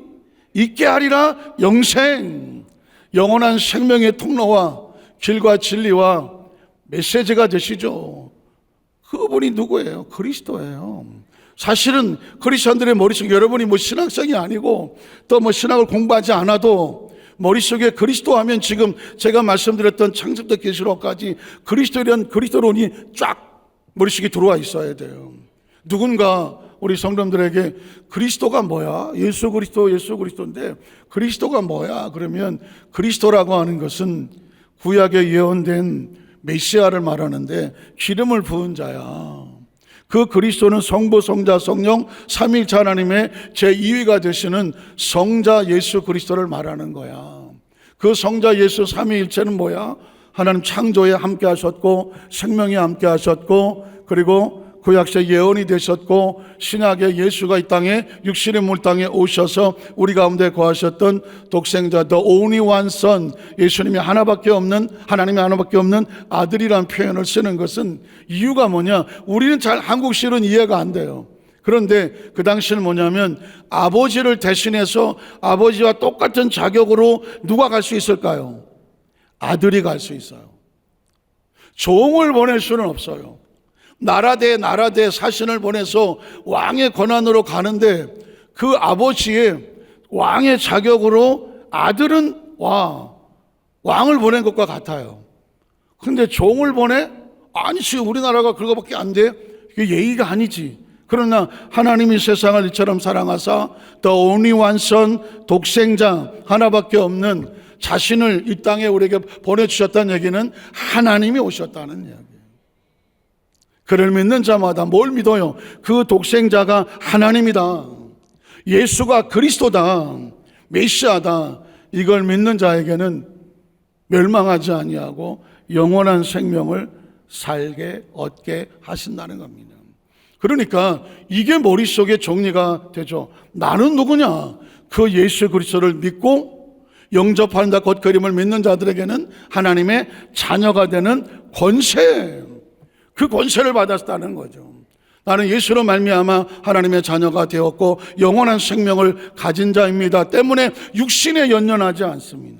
있게 하리라. 영생, 영원한 생명의 통로와 길과 진리와 메시지가 되시죠. 그분이 누구예요? 그리스도예요. 사실은 크리스천들의 머릿속에, 여러분이 뭐 신학생이 아니고 또 뭐 신학을 공부하지 않아도 머릿속에 그리스도 하면 지금 제가 말씀드렸던 창세부터 계시록까지 그리스도란 그리스도론이 쫙 머릿속에 들어와 있어야 돼요. 누군가 우리 성도들에게 그리스도가 뭐야? 예수 그리스도인데 그리스도가 뭐야? 그러면 그리스도라고 하는 것은 구약에 예언된 메시아를 말하는데 기름을 부은 자야. 그 그리스도는 성부, 성자, 성령 삼위일체 하나님의 제2위가 되시는 성자 예수 그리스도를 말하는 거야. 그 성자 예수 삼위일체는 뭐야? 하나님 창조에 함께 하셨고 생명에 함께 하셨고 그리고 구약시대 예언이 되셨고 신약의 예수가 이 땅에 육신의 물땅에 오셔서 우리 가운데 거하셨던 독생자 The only one son, 예수님이 하나님이 하나밖에 없는 아들이라는 표현을 쓰는 것은 이유가 뭐냐? 우리는 잘 한국식으로는 이해가 안 돼요. 그런데 그 당시는 뭐냐면 아버지를 대신해서 아버지와 똑같은 자격으로 누가 갈 수 있을까요? 아들이 갈 수 있어요. 종을 보낼 수는 없어요. 나라 대 사신을 보내서 왕의 권한으로 가는데 그 아버지의 왕의 자격으로 아들은 왕을 보낸 것과 같아요. 근데 종을 보내? 아니 지금 우리나라가 그거밖에 안 돼? 이게 예의가 아니지. 그러나 하나님이 세상을 이처럼 사랑하사 The only one son, 독생자 하나밖에 없는 자신을 이 땅에 우리에게 보내주셨다는 얘기는 하나님이 오셨다는 이야기예요. 그를 믿는 자마다 뭘 믿어요? 그 독생자가 하나님이다, 예수가 그리스도다, 메시아다, 이걸 믿는 자에게는 멸망하지 아니하고 영원한 생명을 얻게 하신다는 겁니다. 그러니까 이게 머릿속에 정리가 되죠. 나는 누구냐? 그 예수 그리스도를 믿고 영접한다 곧 그림을 믿는 자들에게는 하나님의 자녀가 되는 권세, 그 권세를 받았다는 거죠. 나는 예수로 말미암아 하나님의 자녀가 되었고 영원한 생명을 가진 자입니다 때문에 육신에 연연하지 않습니다.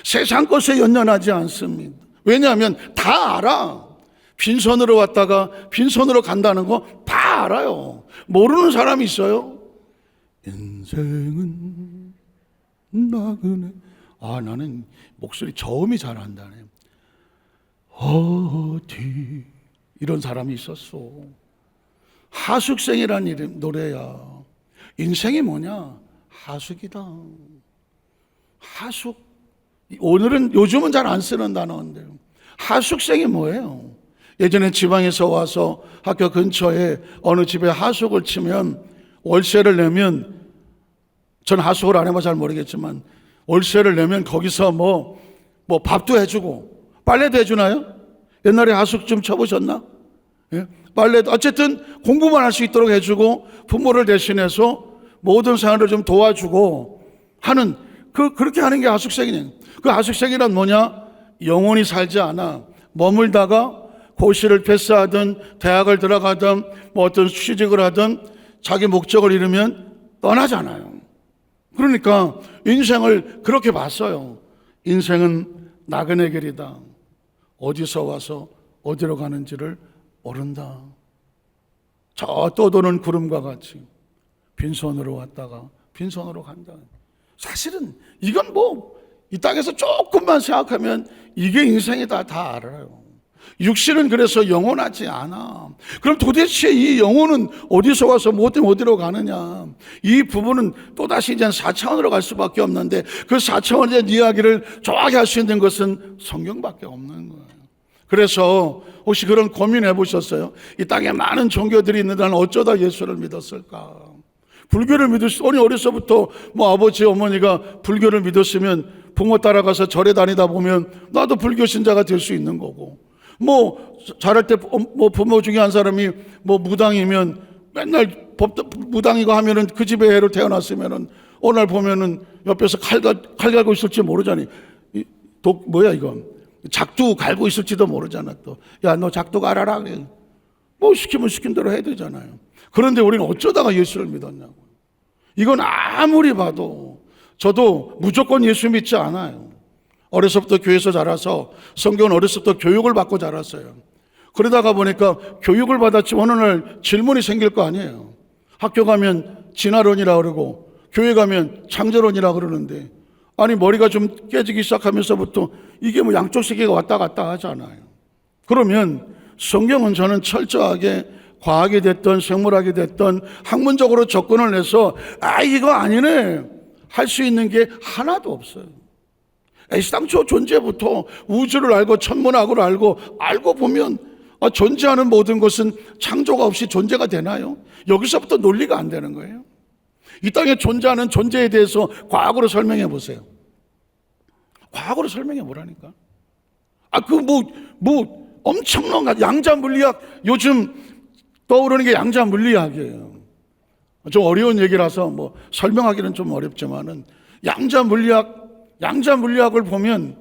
세상 것에 연연하지 않습니다. 왜냐하면 다 알아. 빈손으로 왔다가 빈손으로 간다는 거 다 알아요. 모르는 사람이 있어요? 인생은 나그네. 나는 목소리 저음이 잘 안 나네. 어디 이런 사람이 있었어. 하숙생이라는 노래야. 인생이 뭐냐? 하숙이다. 하숙. 요즘은 잘 안 쓰는 단어인데 하숙생이 뭐예요? 예전에 지방에서 와서 학교 근처에 어느 집에 하숙을 치면 월세를 내면, 전 하숙을 안 해봐 잘 모르겠지만 월세를 내면 거기서 뭐 밥도 해주고 빨래도 해주나요? 옛날에 하숙 좀 쳐보셨나? 예? 빨래도 어쨌든 공부만 할 수 있도록 해주고 부모를 대신해서 모든 생활을 좀 도와주고 하는 그렇게 하는 게 하숙생이네. 그 하숙생이란 뭐냐? 영원히 살지 않아. 머물다가 고시를 패스하든 대학을 들어가든 뭐 어떤 취직을 하든 자기 목적을 이루면 떠나잖아요. 그러니까 인생을 그렇게 봤어요. 인생은 나그네 길이다. 어디서 와서 어디로 가는지를 모른다. 저 떠도는 구름과 같이 빈손으로 왔다가 빈손으로 간다. 사실은 이건 이 땅에서 조금만 생각하면 이게 인생이다 다 알아요. 육신은 그래서 영원하지 않아. 그럼 도대체 이 영혼은 어디서 와서 어디로 가느냐? 이 부분은 또다시 이제 4차원으로 갈 수밖에 없는데 그 4차원에 대한 이야기를 정확히 할 수 있는 것은 성경밖에 없는 거예요. 그래서 혹시 그런 고민해 보셨어요? 이 땅에 많은 종교들이 있는데 나는 어쩌다 예수를 믿었을까? 불교를 어려서부터 아버지 어머니가 불교를 믿었으면 부모 따라가서 절에 다니다 보면 나도 불교 신자가 될 수 있는 거고, 자랄 때 부모 중에 한 사람이 무당이면 맨날 무당이고 하면은 그 집에 애로 태어났으면은 어느 날 보면은 옆에서 칼 갈고 있을지 모르잖니. 이건 작두 갈고 있을지도 모르잖아. 또 야 너 작두 갈아라 그래. 시키면 시킨 대로 해야 되잖아요. 그런데 우리는 어쩌다가 예수를 믿었냐고. 이건 아무리 봐도 저도 무조건 예수 믿지 않아요. 어려서부터 교회에서 자라서 성경은 어려서부터 교육을 받고 자랐어요. 그러다가 보니까 교육을 받았지 어느 날 질문이 생길 거 아니에요. 학교 가면 진화론이라 그러고 교회 가면 창조론이라 그러는데, 아니 머리가 좀 깨지기 시작하면서부터 이게 양쪽 세계가 왔다 갔다 하잖아요. 그러면 성경은 저는 철저하게 과학이 됐던 생물학이 됐던 학문적으로 접근을 해서 이거 아니네 할 수 있는 게 하나도 없어요. 애시당초 존재부터 우주를 알고 천문학을 알고 보면 존재하는 모든 것은 창조가 없이 존재가 되나요? 여기서부터 논리가 안 되는 거예요. 이 땅에 존재하는 존재에 대해서 과학으로 설명해 보세요. 과학으로 설명해 보라니까. 엄청난 양자 물리학, 요즘 떠오르는 게 양자 물리학이에요. 좀 어려운 얘기라서 설명하기는 좀 어렵지만은 양자 물리학을 보면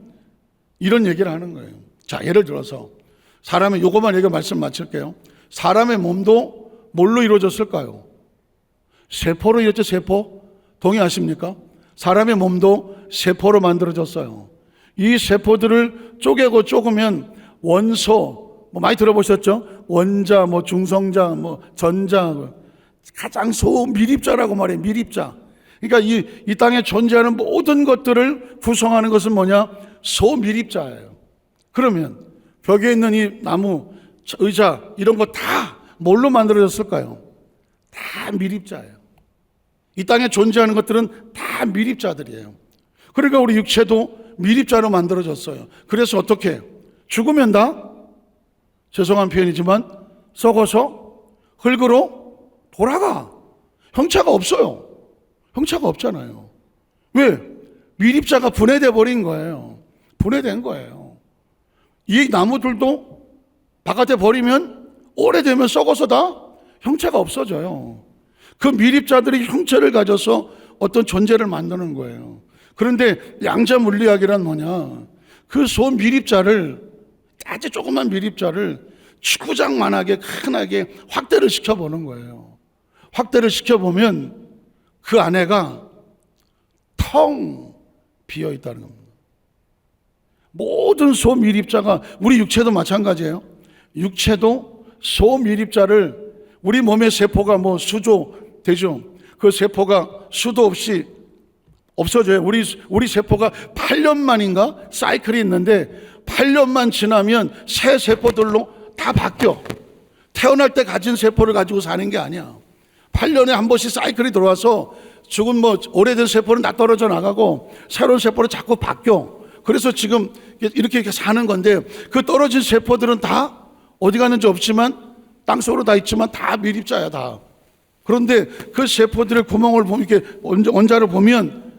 이런 얘기를 하는 거예요. 자, 예를 들어서 사람의 요거만 얘기 말씀 마칠게요. 사람의 몸도 뭘로 이루어졌을까요? 세포로 이루어졌죠. 세포. 동의하십니까? 사람의 몸도 세포로 만들어졌어요. 이 세포들을 쪼개고 쪼으면 원소, 많이 들어보셨죠? 원자, 중성자, 전자, 가장 소미립자라고 말해요. 미립자. 그러니까 이 땅에 존재하는 모든 것들을 구성하는 것은 뭐냐? 소미립자예요. 그러면 벽에 있는 이 나무, 의자 이런 거 다 뭘로 만들어졌을까요? 다 미립자예요. 이 땅에 존재하는 것들은 다 미립자들이에요. 그러니까 우리 육체도 미립자로 만들어졌어요. 그래서 어떻게? 죽으면 다, 죄송한 표현이지만 썩어서 흙으로 돌아가. 형체가 없어요. 형체가 없잖아요. 왜? 미립자가 분해돼 버린 거예요. 분해된 거예요. 이 나무들도 바깥에 버리면 오래되면 썩어서 다 형체가 없어져요. 그 미립자들이 형체를 가져서 어떤 존재를 만드는 거예요. 그런데 양자 물리학이란 뭐냐? 그 소미립자를, 아주 조그만 미립자를 축구장만하게 크게 확대를 시켜보는 거예요. 확대를 시켜보면 그 안에가 텅 비어 있다는 겁니다. 모든 소미립자가, 우리 육체도 마찬가지예요. 육체도 소미립자를, 우리 몸의 세포가 수조 되죠. 그 세포가 수도 없이 없어져요. 우리 세포가 8년 만인가 사이클이 있는데 8년만 지나면 새 세포들로 다 바뀌어. 태어날 때 가진 세포를 가지고 사는 게 아니야. 8년에 한 번씩 사이클이 들어와서 죽은 오래된 세포는 다 떨어져 나가고 새로운 세포로 자꾸 바뀌어. 그래서 지금 이렇게 사는 건데, 그 떨어진 세포들은 다 어디 갔는지 없지만 땅속으로 다 있지만 다 미립자야 다. 그런데 그 세포들의 구멍을 보면, 이렇게 원자를 보면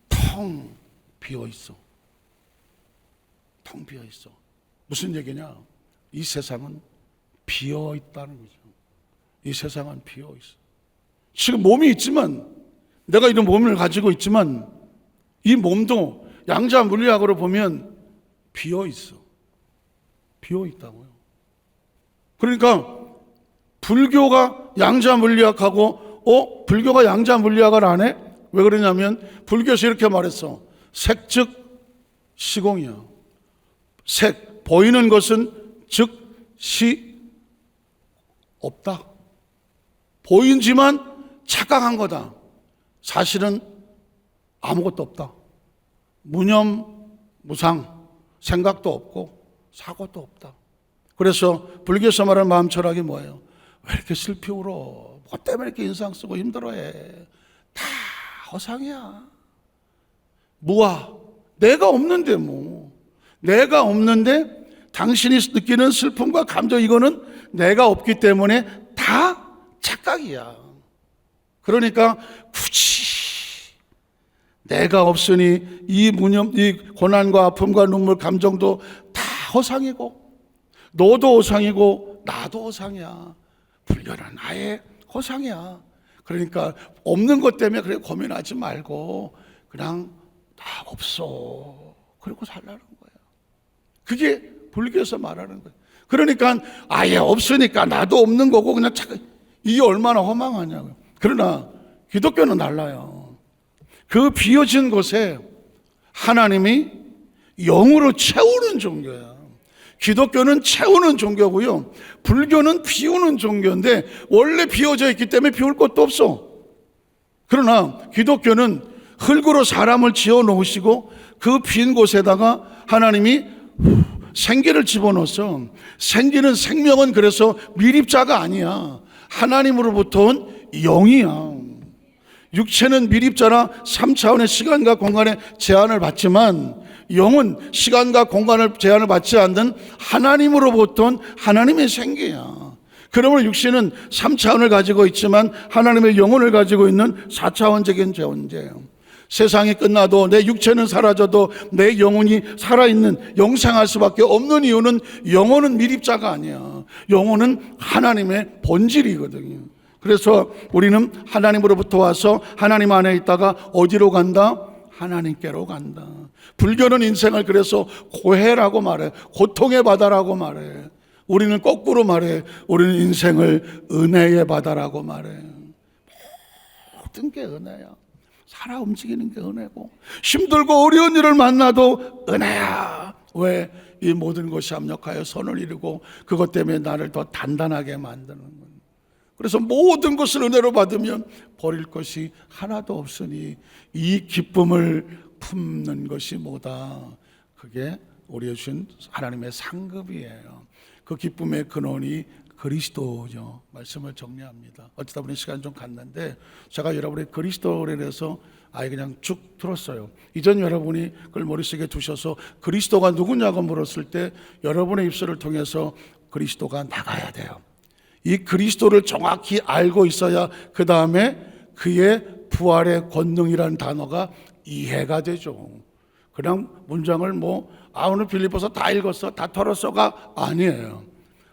텅 비어 있어. 텅 비어 있어. 무슨 얘기냐? 이 세상은 비어 있다는 거죠. 이 세상은 비어 있어. 지금 몸이 있지만, 내가 이런 몸을 가지고 있지만 이 몸도 양자 물리학으로 보면 비어 있어. 비어 있다고요. 그러니까 불교가 양자 물리학하고 불교가 양자 물리학을 안 해? 왜 그러냐면 불교에서 이렇게 말했어. 색즉 시공이야. 색, 보이는 것은 즉시 없다. 보이지만 착각한 거다. 사실은 아무것도 없다. 무념, 무상, 생각도 없고 사고도 없다. 그래서 불교에서 말하는 마음 철학이 뭐예요? 왜 이렇게 슬피 울어? 뭐 때문에 이렇게 인상 쓰고 힘들어해? 다 허상이야. 무아, 내가 없는데 내가 없는데 당신이 느끼는 슬픔과 감정, 이거는 내가 없기 때문에 다 착각이야. 그러니까 굳이 내가 없으니 이 무념, 이 고난과 아픔과 눈물, 감정도 다 허상이고, 너도 허상이고 나도 허상이야. 불교는 아예 허상이야. 그러니까 없는 것 때문에 그래 고민하지 말고 그냥 다 없어. 그리고 살라는 거야. 그게 불교에서 말하는 거야. 그러니까 아예 없으니까 나도 없는 거고 그냥 이게 얼마나 허망하냐고요. 그러나 기독교는 달라요. 그 비어진 곳에 하나님이 영으로 채우는 종교야. 기독교는 채우는 종교고요, 불교는 비우는 종교인데 원래 비어져 있기 때문에 비울 것도 없어. 그러나 기독교는 흙으로 사람을 지어 놓으시고 그 빈 곳에다가 하나님이 생기를 집어넣었어. 생기는 생명은 그래서 미립자가 아니야. 하나님으로부터 온 영이야. 육체는 미립자나 3차원의 시간과 공간의 제한을 받지만 영은 시간과 공간을 제한을 받지 않는 하나님으로부터 온 하나님의 생기야. 그러므로 육신은 3차원을 가지고 있지만 하나님의 영혼을 가지고 있는 4차원적인 존재예요. 세상이 끝나도 내 육체는 사라져도 내 영혼이 살아있는 영생할 수밖에 없는 이유는 영혼은 미립자가 아니야. 영혼은 하나님의 본질이거든요. 그래서 우리는 하나님으로부터 와서 하나님 안에 있다가 어디로 간다? 하나님께로 간다. 불교는 인생을 그래서 고해라고 말해. 고통의 바다라고 말해. 우리는 거꾸로 말해. 우리는 인생을 은혜의 바다라고 말해. 모든 게 은혜야. 살아 움직이는 게 은혜고, 힘들고 어려운 일을 만나도 은혜야. 왜? 이 모든 것이 합력하여 선을 이루고 그것 때문에 나를 더 단단하게 만드는 거야. 그래서 모든 것을 은혜로 받으면 버릴 것이 하나도 없으니 이 기쁨을 품는 것이 뭐다? 그게 우리의 주신 하나님의 상급이에요. 그 기쁨의 근원이 그리스도죠. 말씀을 정리합니다. 어쩌다 보니 시간 좀 갔는데 제가 여러분의 그리스도에 대해서 아예 그냥 쭉 들었어요. 이전 여러분이 그걸 머릿속에 두셔서 그리스도가 누구냐고 물었을 때 여러분의 입술을 통해서 그리스도가 나가야 돼요. 이 그리스도를 정확히 알고 있어야 그 다음에 그의 부활의 권능이라는 단어가 이해가 되죠. 그냥 문장을 오늘 빌립보서 다 읽었어, 다 털었어가 아니에요.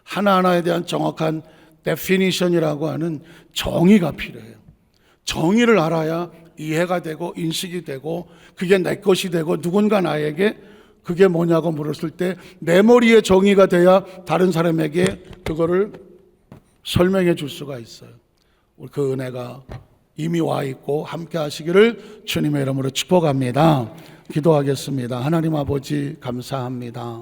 하나하나에 대한 정확한 definition이라고 하는 정의가 필요해요. 정의를 알아야 이해가 되고 인식이 되고 그게 내 것이 되고 누군가 나에게 그게 뭐냐고 물었을 때 내 머리에 정의가 돼야 다른 사람에게 그거를 설명해 줄 수가 있어요. 그 은혜가 이미 와 있고 함께 하시기를 주님의 이름으로 축복합니다. 기도하겠습니다. 하나님 아버지 감사합니다.